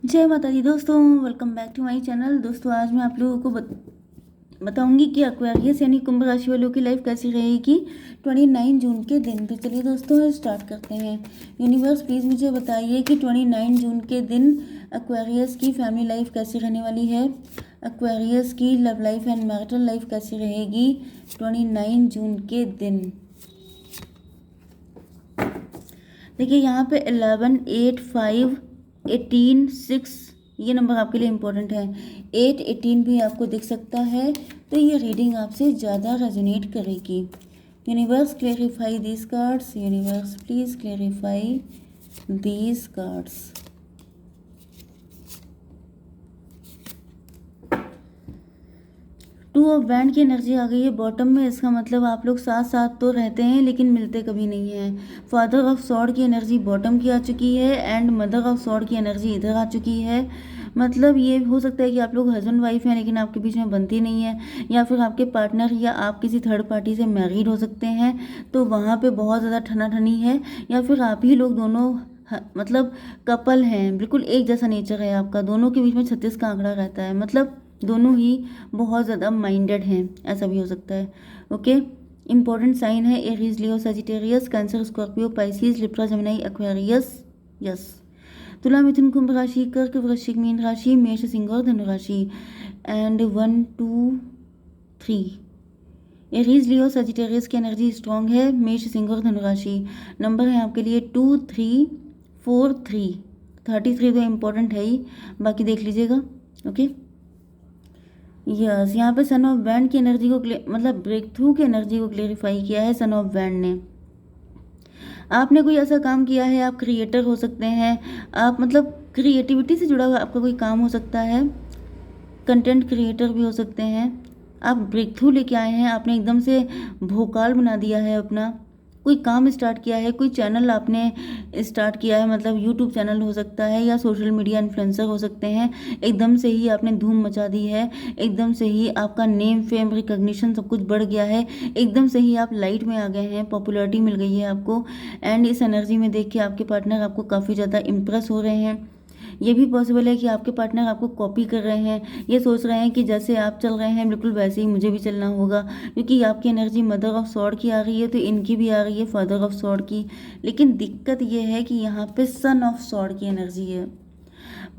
जय माता दी दोस्तों, welcome back to my channel. दोस्तों आज मैं आप लोगों को बताऊंगी कि एक्वेरियस यानी कुंभ राशि वालों की लाइफ कैसी रहेगी 29 जून के दिन। तो चलिए दोस्तों स्टार्ट करते हैं। यूनिवर्स प्लीज़ मुझे बताइए कि 29 जून के दिन एक्वेरियस की फैमिली लाइफ कैसी रहने वाली है। एक्वेरियस की love life and marital life कैसी रहेगी 29 जून के दिन। देखिए यहाँ पे 11, 8, 5, 18, 6 ये नंबर आपके लिए इम्पोर्टेंट है। 8, 18 भी आपको दिख सकता है, तो ये रीडिंग आपसे ज़्यादा रेजोनेट करेगी। Universe clarify these cards. Universe please clarify these cards. Two of band की एनर्जी आ गई है बॉटम में। इसका मतलब आप लोग साथ साथ तो रहते हैं लेकिन मिलते कभी नहीं हैं। फादर ऑफ सॉर्ड की एनर्जी बॉटम की आ चुकी है एंड मदर ऑफ सॉर्ड की एनर्जी इधर आ चुकी है। मतलब ये हो सकता है कि आप लोग हस्बैंड वाइफ हैं लेकिन आपके बीच में बनती नहीं है, या फिर आपके पार्टनर या आप किसी थर्ड पार्टी से मैरिड हो सकते हैं, तो वहाँ पे बहुत ज़्यादा ठनाठनी है। या फिर आप ही लोग दोनों मतलब कपल हैं, बिल्कुल एक जैसा नेचर है आपका, दोनों के बीच में 36 का आंकड़ा रहता है। मतलब दोनों ही बहुत ज़्यादा माइंडेड हैं, ऐसा भी हो सकता है। ओके, इंपॉर्टेंट साइन है Aries, Leo, Sagittarius, Cancer, Scorpio, Pisces, Libra, Gemini, Aquarius. Yes. Tula, Mithun, कुंभ राशि, कर्क, वृश्चिक, मीन राशि, मेष, सिंह और धनु राशि। एंड 1, 2, 3 एरीज, लियो, सजिटेरियस की एनर्जी स्ट्रॉन्ग है। मेष, सिंह और धनु राशि। नंबर है आपके लिए 2, 3, 4, 3। 33 तो इम्पोर्टेंट है ही, बाकी देख लीजिएगा। ओके यस, यहाँ पे सन ऑफ बैंड की एनर्जी को मतलब ब्रेक थ्रू की एनर्जी को क्लेरिफाई किया है सन ऑफ बैंड ने। आपने कोई ऐसा काम किया है, आप क्रिएटर हो सकते हैं, आप मतलब क्रिएटिविटी से जुड़ा हुआ आपका कोई काम हो सकता है, कंटेंट क्रिएटर भी हो सकते हैं। आप ब्रेक थ्रू लेके आए हैं, आपने एकदम से भोकाल बना दिया है अपना, कोई काम स्टार्ट किया है, कोई चैनल आपने स्टार्ट किया है, मतलब यूट्यूब चैनल हो सकता है या सोशल मीडिया इन्फ्लुएंसर हो सकते हैं। एकदम से ही आपने धूम मचा दी है, एकदम से ही आपका नेम, फेम, रिकॉग्निशन सब कुछ बढ़ गया है, एकदम से ही आप लाइट में आ गए हैं, पॉपुलैरिटी मिल गई है आपको। एंड इस एनर्जी में देख के आपके पार्टनर आपको काफ़ी ज़्यादा इम्प्रेस हो रहे हैं। ये भी पॉसिबल है कि आपके पार्टनर आपको कॉपी कर रहे हैं, ये सोच रहे हैं कि जैसे आप चल रहे हैं बिल्कुल वैसे ही मुझे भी चलना होगा, क्योंकि आपकी एनर्जी मदर ऑफ सॉर्ड की आ रही है तो इनकी भी आ रही है फादर ऑफ सॉर्ड की। लेकिन दिक्कत ये है कि यहाँ पे सन ऑफ सॉर्ड की एनर्जी है।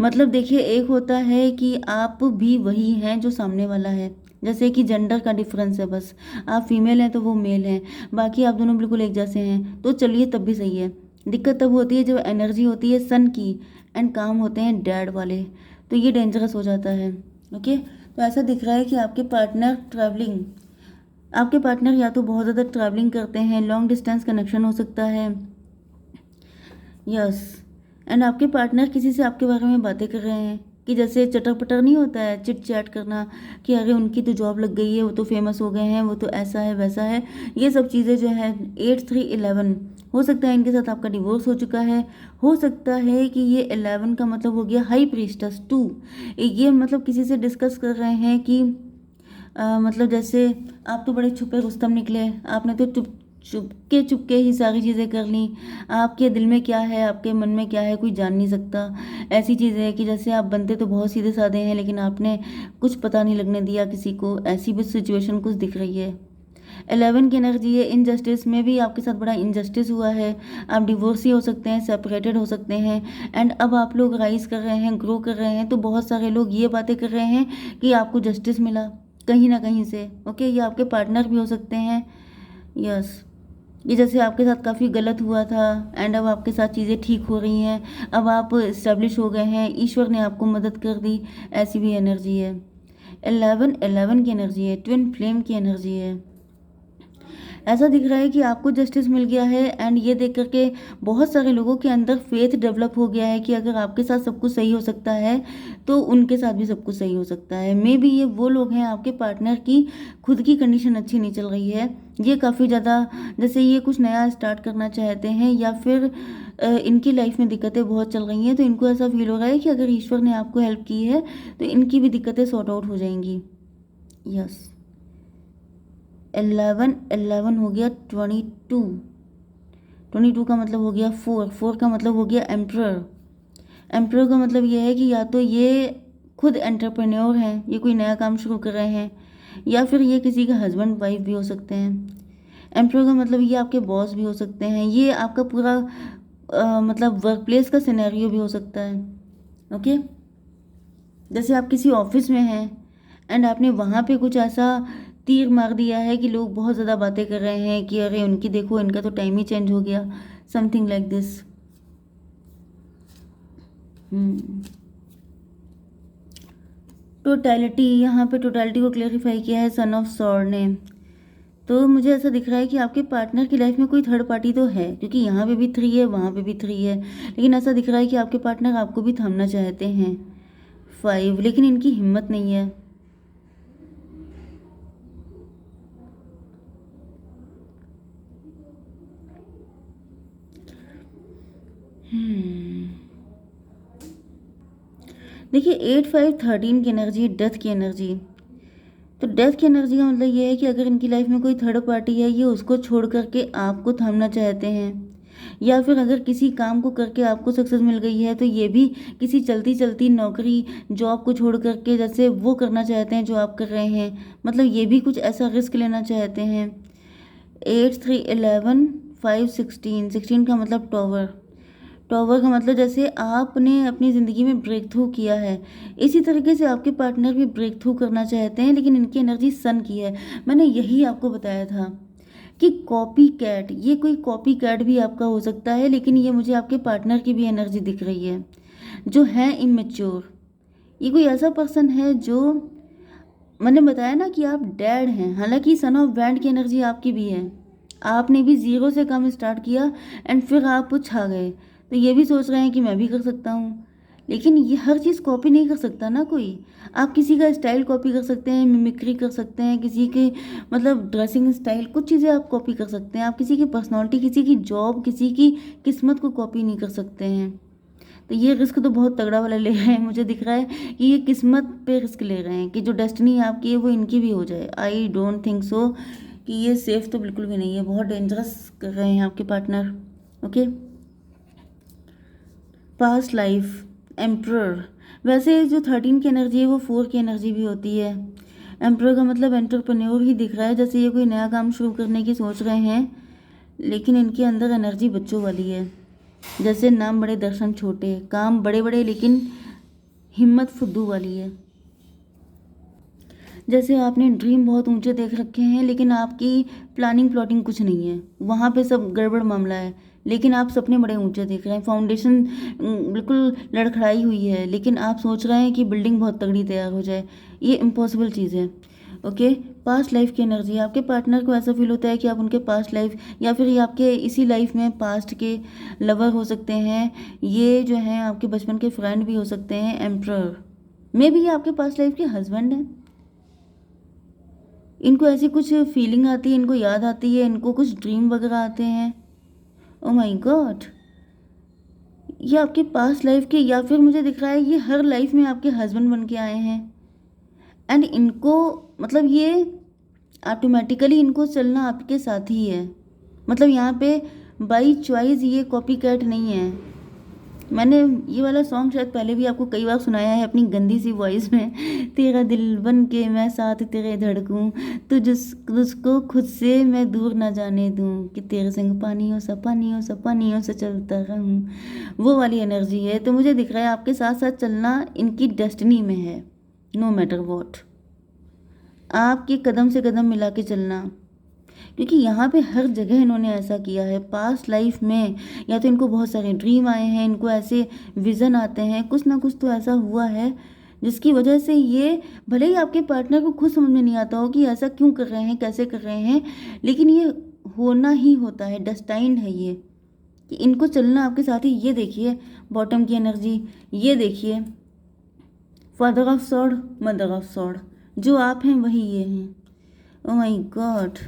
मतलब देखिए, एक होता है कि आप भी वही हैं जो सामने वाला है, जैसे कि जेंडर का डिफरेंस है, बस आप फीमेल हैं तो वो मेल हैं, बाकी आप दोनों बिल्कुल एक जैसे हैं, तो चलिए तब भी सही है। दिक्कत तब होती है जब एनर्जी होती है सन की एंड काम होते हैं डैड वाले, तो ये डेंजरस हो जाता है। ओके, तो ऐसा दिख रहा है कि आपके पार्टनर ट्रैवलिंग, आपके पार्टनर या तो बहुत ज़्यादा ट्रैवलिंग करते हैं, लॉन्ग डिस्टेंस कनेक्शन हो सकता है। यस। एंड आपके पार्टनर किसी से आपके बारे में बातें कर रहे हैं कि जैसे चटर पटर नहीं होता है, चिट चैट करना कि अरे उनकी तो जॉब लग गई है, वो तो फेमस हो गए हैं, वो तो ऐसा है वैसा है, ये सब चीज़ें जो है। 8, 3, 11 हो सकता है इनके साथ आपका डिवोर्स हो चुका है। हो सकता है कि ये 11 का मतलब हो गया हाई प्रीस्टस 2। ये मतलब किसी से डिस्कस कर रहे हैं कि मतलब जैसे आप तो बड़े छुपे रुस्तम निकले, आपने तो चुपके चुपके ही सारी चीज़ें कर ली। आपके दिल में क्या है, आपके मन में क्या है, कोई जान नहीं सकता। ऐसी चीज़ें है कि जैसे आप बनते तो बहुत सीधे साधे हैं लेकिन आपने कुछ पता नहीं लगने दिया किसी को, ऐसी भी सिचुएशन कुछ दिख रही है। 11 की एनर्जी है इनजस्टिस, में भी आपके साथ बड़ा इनजस्टिस हुआ है। आप डिवोर्सी हो सकते हैं, सेपरेटेड हो सकते हैं, एंड अब आप लोग राइज कर रहे हैं, ग्रो कर रहे हैं, तो बहुत सारे लोग ये बातें कर रहे हैं कि आपको जस्टिस मिला कहीं ना कहीं से। ओके, ये आपके पार्टनर भी हो सकते हैं। यस, ये जैसे आपके साथ काफ़ी गलत हुआ था एंड अब आपके साथ चीज़ें ठीक हो रही हैं, अब आप इस्टेब्लिश हो गए हैं, ईश्वर ने आपको मदद कर दी, ऐसी भी एनर्जी है। 11, 11 की एनर्जी है, ट्विन फ्लेम की एनर्जी है। ऐसा दिख रहा है कि आपको जस्टिस मिल गया है एंड ये देख करके बहुत सारे लोगों के अंदर फेथ डेवलप हो गया है कि अगर आपके साथ सब कुछ सही हो सकता है तो उनके साथ भी सब कुछ सही हो सकता है। मे बी ये वो लोग हैं, आपके पार्टनर की खुद की कंडीशन अच्छी नहीं चल रही है, ये काफ़ी ज़्यादा जैसे ये कुछ नया स्टार्ट करना चाहते हैं, या फिर इनकी लाइफ में दिक्कतें बहुत चल रही हैं, तो इनको ऐसा फील हो रहा है कि अगर ईश्वर ने आपको हेल्प की है तो इनकी भी दिक्कतें सॉर्ट आउट हो जाएंगी। यस। 11, 11 हो गया 22, 22 का मतलब हो गया 4, 4 का मतलब हो गया एम्प्रर, एम्प्रोर का मतलब ये है कि या तो ये खुद एंटरप्रेन्योर हैं, ये कोई नया काम शुरू कर रहे हैं, या फिर ये किसी के हस्बैंड वाइफ भी हो सकते हैं। एम्प्रोर का मतलब ये आपके बॉस भी हो सकते हैं, ये आपका पूरा मतलब वर्क प्लेस का सिनेरियो भी हो सकता है। ओके, जैसे आप किसी ऑफिस में हैं एंड आपने वहाँ पे कुछ ऐसा तीर मार दिया है कि लोग बहुत ज़्यादा बातें कर रहे हैं कि अरे उनकी देखो, इनका तो टाइम ही चेंज हो गया, समथिंग लाइक दिस। टोटैलिटी, यहाँ पे टोटैलिटी को क्लेरिफाई किया है सन ऑफ सॉर्ड ने। तो मुझे ऐसा दिख रहा है कि आपके पार्टनर की लाइफ में कोई थर्ड पार्टी तो है, क्योंकि यहाँ पे भी 3 है, वहाँ पे भी 3 है, लेकिन ऐसा दिख रहा है कि आपके पार्टनर आपको भी थामना चाहते हैं। 5, लेकिन इनकी हिम्मत नहीं है। देखिए 8, 5, 13 की एनर्जी, डेथ की एनर्जी। तो डेथ की एनर्जी का मतलब ये है कि अगर इनकी लाइफ में कोई थर्ड पार्टी है, ये उसको छोड़ करके आपको थामना चाहते हैं, या फिर अगर किसी काम को करके आपको सक्सेस मिल गई है तो ये भी किसी चलती चलती नौकरी जॉब को छोड़ करके जैसे वो करना चाहते हैं जो आप कर रहे हैं, मतलब ये भी कुछ ऐसा रिस्क लेना चाहते हैं। 8, 3, 11, 5, 16, 16 का मतलब टॉवर। टॉवर का मतलब जैसे आपने अपनी ज़िंदगी में ब्रेक थ्रू किया है, इसी तरीके से आपके पार्टनर भी ब्रेक थ्रू करना चाहते हैं, लेकिन इनकी एनर्जी सन की है। मैंने यही आपको बताया था कि कॉपी कैट, ये कोई कॉपी कैट भी आपका हो सकता है, लेकिन ये मुझे आपके पार्टनर की भी एनर्जी दिख रही है जो है इमेच्योर। ये कोई ऐसा पर्सन है जो, मैंने बताया ना कि आप डैड हैं, हालांकि सन ऑफ बैंड की एनर्जी आपकी भी है, आपने भी 0 से काम स्टार्ट किया एंड फिर आप छा गए, तो ये भी सोच रहे हैं कि मैं भी कर सकता हूँ, लेकिन ये हर चीज़ कॉपी नहीं कर सकता ना कोई। आप किसी का स्टाइल कॉपी कर सकते हैं, मिमिक्री कर सकते हैं, किसी के मतलब ड्रेसिंग स्टाइल, कुछ चीज़ें आप कॉपी कर सकते हैं, आप किसी की पर्सनालिटी, किसी की जॉब, किसी की किस्मत को कॉपी नहीं कर सकते हैं। तो ये रिस्क तो बहुत तगड़ा वाला ले रहे हैं, मुझे दिख रहा है कि ये किस्मत पे रिस्क ले रहे हैं कि जो डेस्टिनी आपकी है वो इनकी भी हो जाए। आई डोंट थिंक सो कि ये सेफ तो बिल्कुल भी नहीं है, बहुत डेंजरस कर रहे हैं आपके partner. Okay, past life, emperor. वैसे जो 13 की एनर्जी है वो 4 की एनर्जी भी होती है। एम्प्रर का मतलब एंटरप्रेन्योर ही दिख रहा है, जैसे ये कोई नया काम शुरू करने की सोच रहे हैं, लेकिन इनके अंदर एनर्जी बच्चों वाली है, जैसे नाम बड़े दर्शन छोटे, काम बड़े बड़े लेकिन हिम्मत फुद्दू वाली है। जैसे आपने ड्रीम बहुत ऊंचे देख रखे हैं, लेकिन आपकी प्लानिंग प्लॉटिंग कुछ नहीं है, वहाँ पे सब गड़बड़ मामला है, लेकिन आप सपने बड़े ऊंचे देख रहे हैं, फाउंडेशन बिल्कुल लड़खड़ाई हुई है, लेकिन आप सोच रहे हैं कि बिल्डिंग बहुत तगड़ी तैयार हो जाए, ये इम्पॉसिबल चीज़ है। ओके, पास्ट लाइफ की एनर्जी, आपके पार्टनर को ऐसा फील होता है कि आप उनके पास्ट लाइफ, या फिर ये आपके इसी लाइफ में पास्ट के लवर हो सकते हैं, ये जो हैं आपके बचपन के फ्रेंड भी हो सकते हैं। एम्प्रर में भी ये आपके पास्ट लाइफ के हस्बैंड हैं। इनको ऐसी कुछ फीलिंग आती है, इनको याद आती है, इनको कुछ ड्रीम वगैरह आते हैं। ओ माय गॉड, ये आपके पास्ट लाइफ के, या फिर मुझे दिख रहा है ये हर लाइफ में आपके हस्बैंड बन के आए हैं, एंड इनको मतलब ये ऑटोमेटिकली इनको चलना आपके साथ ही है, मतलब यहाँ पे बाई चॉइस ये कॉपी कैट नहीं है। मैंने ये वाला सॉन्ग शायद पहले भी आपको कई बार सुनाया है अपनी गंदी सी वॉइस में, तेरा दिल बन के मैं साथ तेरे धड़कूं, तुझको खुद से मैं दूर ना जाने दूं, कि तेरे संग पानियों सा पानियों सा पानियों से चलता रहूं, वो वाली एनर्जी है। तो मुझे दिख रहा है आपके साथ साथ चलना इनकी डेस्टिनी में है, नो मैटर वॉट, आपके कदम से कदम मिला के चलना, क्योंकि यहाँ पे हर जगह इन्होंने ऐसा किया है पास्ट लाइफ में, या तो इनको बहुत सारे ड्रीम आए हैं, इनको ऐसे विज़न आते हैं, कुछ ना कुछ तो ऐसा हुआ है जिसकी वजह से ये, भले ही आपके पार्टनर को खुद समझ में नहीं आता हो कि ऐसा क्यों कर रहे हैं, कैसे कर रहे हैं, लेकिन ये होना ही होता है, डेस्टाइंड है ये, कि इनको चलना आपके साथ ही। ये देखिए बॉटम की एनर्जी, ये देखिए father of sword, mother of sword, जो आप हैं वही ये हैं। ओ माय गॉड,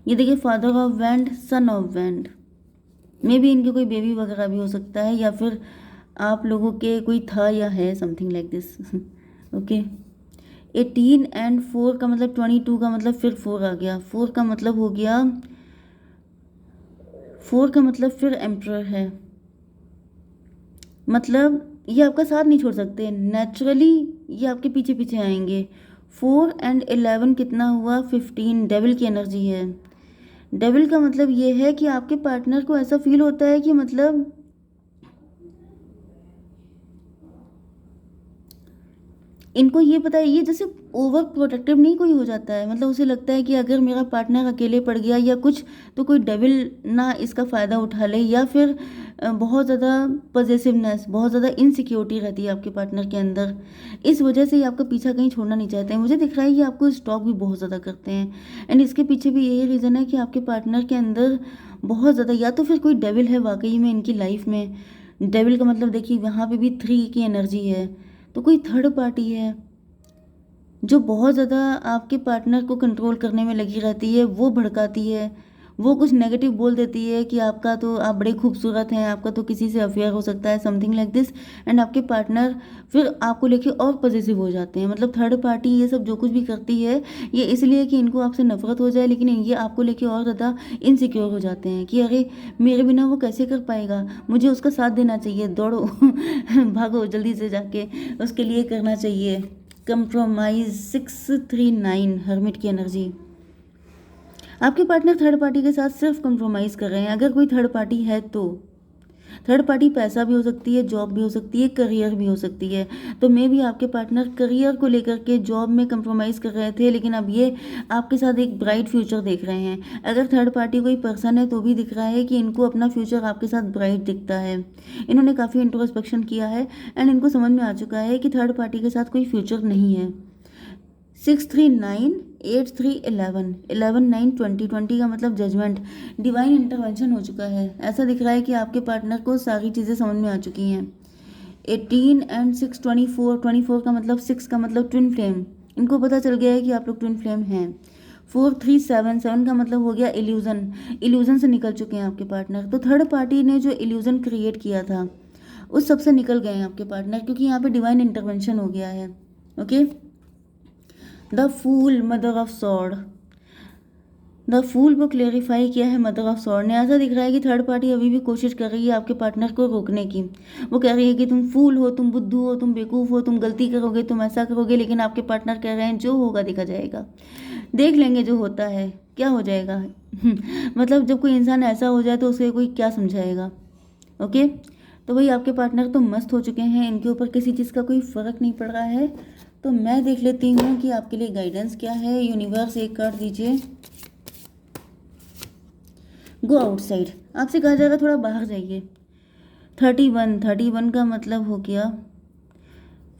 ये देखिए father of wand, son of wand, मे भी इनके कोई बेबी वगैरह भी हो सकता है, या फिर आप लोगों के कोई था या है, something like this. Okay, 18 and 4 का मतलब 22 का मतलब फिर 4 आ गया, 4 का मतलब हो गया, 4 का मतलब फिर एम्प्रर है, मतलब ये आपका साथ नहीं छोड़ सकते, नेचुरली ये आपके पीछे पीछे आएंगे। 4 और 11 कितना हुआ? 15। डेविल की एनर्जी है। डेविल का मतलब ये है कि आपके पार्टनर को ऐसा फील होता है कि मतलब इनको ये पता है, ये जैसे ओवर प्रोटेक्टिव नहीं कोई हो जाता है, मतलब उसे लगता है कि अगर मेरा पार्टनर अकेले पड़ गया या कुछ तो कोई डेविल ना इसका फ़ायदा उठा ले, या फिर बहुत ज़्यादा पजेसिवनेस, बहुत ज़्यादा इनसिक्योरिटी रहती है आपके पार्टनर के अंदर। इस वजह से ये आपका पीछा कहीं छोड़ना नहीं चाहते हैं। मुझे दिख रहा है कि आपको स्टॉक भी बहुत ज़्यादा करते हैं, एंड इसके पीछे भी यही रीज़न है कि आपके पार्टनर के अंदर बहुत ज़्यादा, या तो फिर कोई डेविल है वाकई में इनकी लाइफ में। डेविल का मतलब देखिए वहाँ पे भी 3 की एनर्जी है, तो कोई थर्ड पार्टी है जो बहुत ज़्यादा आपके पार्टनर को कंट्रोल करने में लगी रहती है, वो भड़काती है, वो कुछ नेगेटिव बोल देती है कि आपका तो, आप बड़े खूबसूरत हैं, आपका तो किसी से अफेयर हो सकता है, समथिंग लाइक दिस। एंड आपके पार्टनर फिर आपको लेके और पॉजिटिव हो जाते हैं। मतलब थर्ड पार्टी ये सब जो कुछ भी करती है ये इसलिए कि इनको आपसे नफरत हो जाए, लेकिन ये आपको लेके और ज़्यादा इनसिक्योर हो जाते हैं कि अरे मेरे बिना वो कैसे कर पाएगा, मुझे उसका साथ देना चाहिए, दौड़ो भागो जल्दी से जाके उसके लिए करना चाहिए। कंप्रोमाइज 639 हर्मिट की एनर्जी। आपके पार्टनर थर्ड पार्टी के साथ सिर्फ कंप्रोमाइज़ कर रहे हैं, अगर कोई थर्ड पार्टी है तो। थर्ड पार्टी पैसा भी हो सकती है, जॉब भी हो सकती है, करियर भी हो सकती है। तो मे भी आपके पार्टनर करियर को लेकर के जॉब में कंप्रोमाइज़ कर रहे थे, लेकिन अब ये आपके साथ एक ब्राइट फ्यूचर देख रहे हैं। अगर थर्ड पार्टी कोई पर्सन है तो भी दिख रहा है कि इनको अपना फ्यूचर आपके साथ ब्राइट दिखता है। इन्होंने काफ़ी इंट्रोस्पेक्शन किया है एंड इनको समझ में आ चुका है कि थर्ड पार्टी के साथ कोई फ्यूचर नहीं है। 639 8311 11 9 20 20 का मतलब जजमेंट, डिवाइन इंटरवेंशन हो चुका है। ऐसा दिख रहा है कि आपके पार्टनर को सारी चीज़ें समझ में आ चुकी हैं। 18 एंड 6 24, 24 का मतलब 6 का मतलब ट्विन फ्लेम, इनको पता चल गया है कि आप लोग ट्विन फ्लेम हैं। 4 3 7 7 का मतलब हो गया इल्यूजन, इल्यूजन से निकल चुके हैं आपके पार्टनर। तो थर्ड पार्टी ने जो इल्यूजन क्रिएट किया था उस सबसे निकल गए हैं आपके पार्टनर, क्योंकि यहाँ पे डिवाइन इंटरवेंशन हो गया है। Okay. The fool, mother of sword. The fool को क्लेरिफाई किया है मदर ऑफ सॉर्ड ने। ऐसा दिख रहा है कि थर्ड पार्टी अभी भी कोशिश कर रही है आपके पार्टनर को रोकने की। वो कह रही है कि तुम फूल हो, तुम बुद्धू हो, तुम बेवकूफ़ हो, तुम गलती करोगे, तुम ऐसा करोगे, लेकिन आपके पार्टनर कह रहे हैं जो होगा देखा जाएगा, देख लेंगे जो होता है क्या हो जाएगा। मतलब जब कोई इंसान ऐसा हो जाए तो उसे कोई क्या समझाएगा। ओके। तो भाई आपके पार्टनर तो मस्त हो चुके हैं, इनके ऊपर किसी चीज़ का कोई फ़र्क नहीं पड़ रहा है। तो मैं देख लेती हूँ कि आपके लिए गाइडेंस क्या है। यूनिवर्स एक कार्ड दीजिए। गो आउटसाइड, आपसे कहा जा रहा है थोड़ा बाहर जाइए। 31 का मतलब हो गया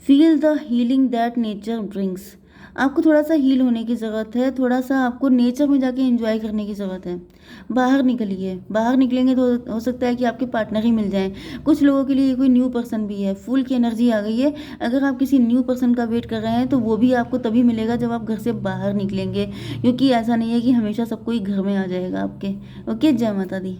feel the healing that nature brings. आपको थोड़ा सा हील होने की ज़रूरत है, थोड़ा सा आपको नेचर में जाके एंजॉय करने की ज़रूरत है। बाहर निकलिए, बाहर निकलेंगे तो हो सकता है कि आपके पार्टनर ही मिल जाएं। कुछ लोगों के लिए कोई न्यू पर्सन भी है, फुल की एनर्जी आ गई है। अगर आप किसी न्यू पर्सन का वेट कर रहे हैं तो वो भी आपको तभी मिलेगा जब आप घर से बाहर निकलेंगे, क्योंकि ऐसा नहीं है कि हमेशा सब कोई घर में आ जाएगा आपके। ओके, जय माता दी।